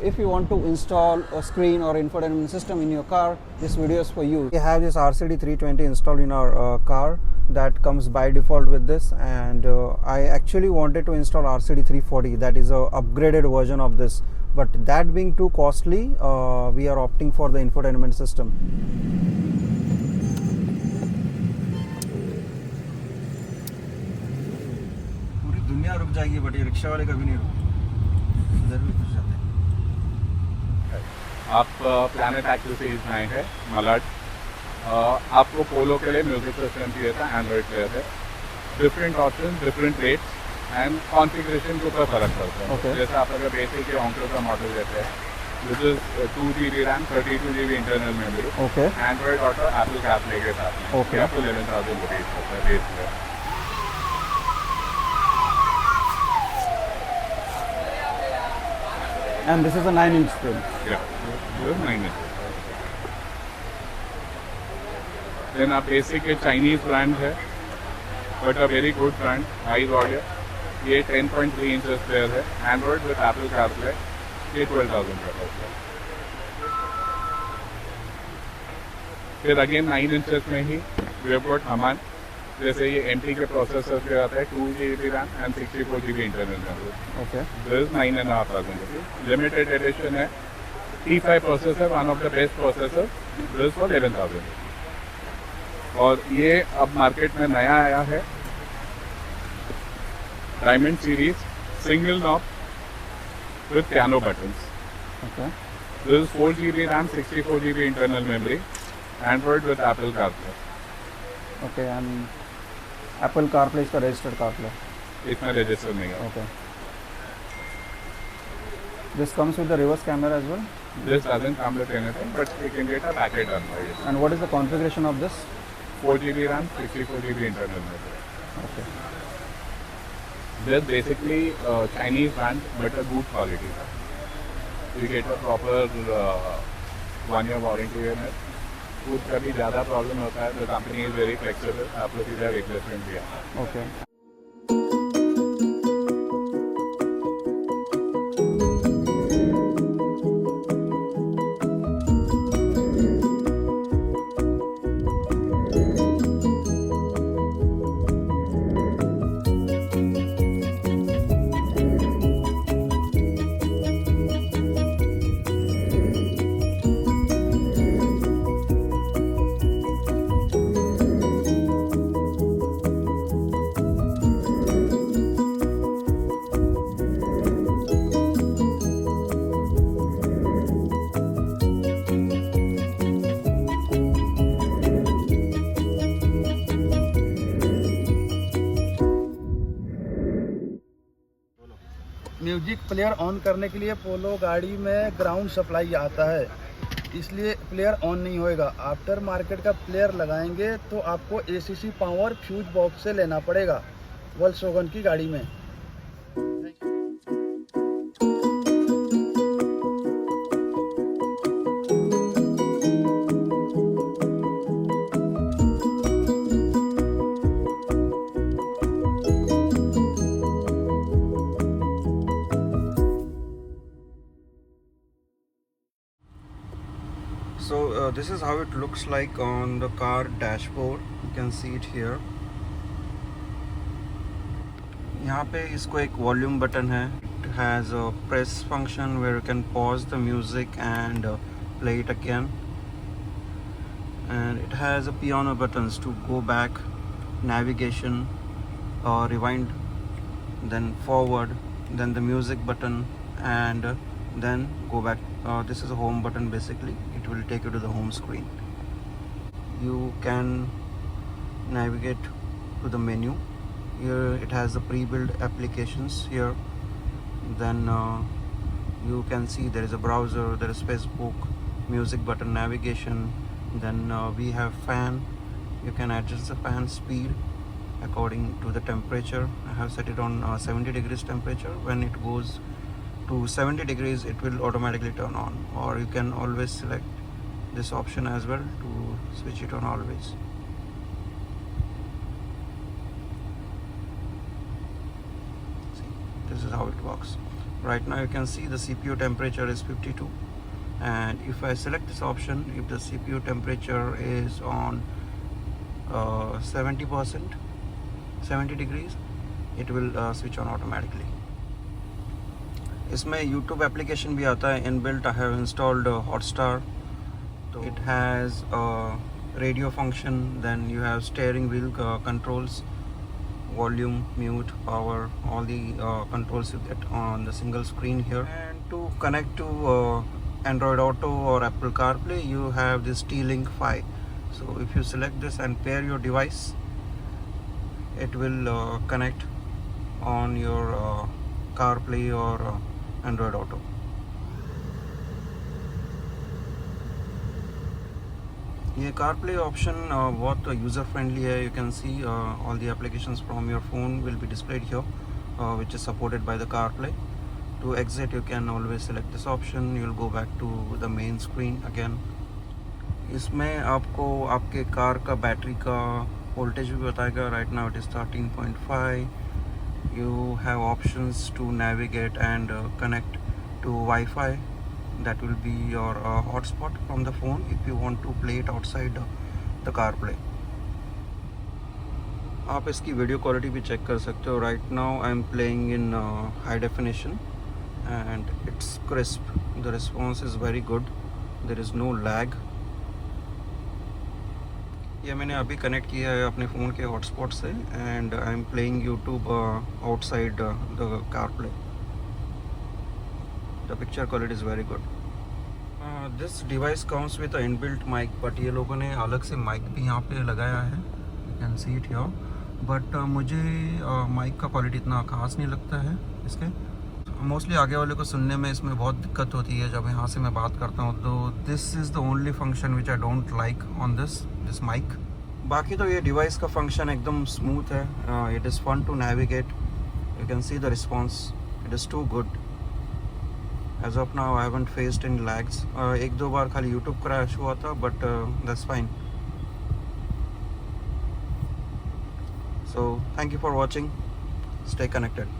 if you want to install a screen or infotainment system in your car, this video is for you. We have this RCD 320 installed in our car. That comes by default with this, and I actually wanted to install RCD 340, that is a upgraded version of this, but that being too costly, we are opting for the infotainment system. पूरी दुनिया रुक जाएगी but ये rickshaw वाले कभी नहीं रुकते, इधर भी घुस जाते हैं। आप प्लैनेट एक्टिविटीज में आए हैं मलाड। आपको पोलो के लिए म्यूजिक सिस्टम चाहिए था, एंड्रॉइड प्लेयर है। Different option, different rates and configuration के ऊपर फर्क पड़ता है। जैसे आप अगर बेसिक के ऑन्क्लो का मॉडल लेते हैं, this is 2 GB RAM, 32 GB internal memory, Android auto, Apple CarPlay के साथ में, आपको 11,000 रुपीज़ होता है बेस में। And this is a 9-inch screen. Yeah, this is 9 inches. Then a basic Chinese brand है, but a very good brand, high volume. ये 10.3 inches player है, Android with Apple CarPlay, ये 12,000 का है। फिर again 9 inches में ही we have got Haman, जैसे ये MT के प्रोसेसर के आता है, 2 GB RAM and 64 GB internal memory. This is 9,500 rupees. Limited edition है, T5 processor, one of the best processor, this for 11,000। और ये अब मार्केट में नया आया है, diamond series, single knob with piano buttons. This is 4 GB RAM, 64 GB internal memory, Android with Apple CarPlay। Okay, and Apple CarPlay is the registered CarPlay. इसमें register नहीं है। Okay. This comes with the reverse camera as well? This doesn't come with anything, but you can get a packet done by it. And what is the configuration of this? 4 GB RAM, 64 GB internal memory. Okay. They're basically Chinese brand, but a good quality. You get a proper 1-year warranty in it. कुछ कभी ज़्यादा problem होता है, तो company is very flexible, आपको सीधा replacement दिया। Okay. Music player on करने के लिए पोलो गाड़ी में ग्राउंड सप्लाई आता है, इसलिए प्लेयर ऑन नहीं होएगा। आफ्टर मार्केट का प्लेयर लगाएंगे तो आपको ACC पावर फ्यूज बॉक्स से लेना पड़ेगा वोल्क्सवैगन की गाड़ी में। So this is how it looks like on the car dashboard. You can see it here. यहाँ पे इसको एक वॉल्यूम बटन है. It has a press function where you can pause the music and play it again. And it has a piano buttons to go back, navigation, rewind, then forward, then the music button, and then go back. This is a home button basically. It will take you to the home screen. You can navigate to the menu. Here it has the pre-built applications here. Then you can see there is a browser, there is Facebook, music button, navigation. Then we have fan. You can adjust the fan speed according to the temperature. I have set it on 70 degrees temperature. When it goes to 70 degrees it will automatically turn on, or you can always select this option as well to switch it on always. See, this is how it works. Right now you can see the CPU temperature is 52, and if I select this option, if the CPU temperature is on 70%, 70 degrees, it will switch on automatically. इसमें YouTube application भी आता है inbuilt. I have installed Hotstar. It has a radio function, then you have steering wheel controls, volume, mute, power, all the controls you get on the single screen here. And to connect to Android Auto or Apple CarPlay, you have this T-Link 5. So if you select this and pair your device, it will connect on your CarPlay or Android Auto. ये CarPlay option बहुत user friendly है. You can see all the applications from your phone will be displayed here, which is supported by the CarPlay. To exit, you can always select this option. You'll go back to the main screen again. इसमें आपको आपके car का battery का voltage भी बताएगा. Right now it is 13.5. You have options to navigate and connect to Wi-Fi. That will be your hotspot from the phone if you want to play it outside the CarPlay. आप इसकी video quality भी check कर सकते हो. Right now I am playing in high definition and it's crisp. The response is very good. There is no lag. ये मैंने अभी connect किया है अपने फ़ोन के हॉटस्पॉट से and I am playing YouTube outside the CarPlay. The picture quality is very good. This device comes with an inbuilt mic, but ये लोगों ने अलग से mic भी यहाँ पे लगाया है. You can see it here. But मुझे mic का क्वालिटी इतना खास नहीं लगता है इसके. मोस्टली आगे वाले को सुनने में इसमें बहुत दिक्कत होती है जब यहाँ से मैं बात करता हूँ. तो this is the only function which I don't like on this mic. बाकी तो ये डिवाइस का फंक्शन एकदम स्मूथ है. It is fun to navigate. You can see the response. It is too good. As of now, I haven't faced any lags. एक दो बार खाली YouTube crash हुआ था, but that's fine. So, thank you for watching. Stay connected.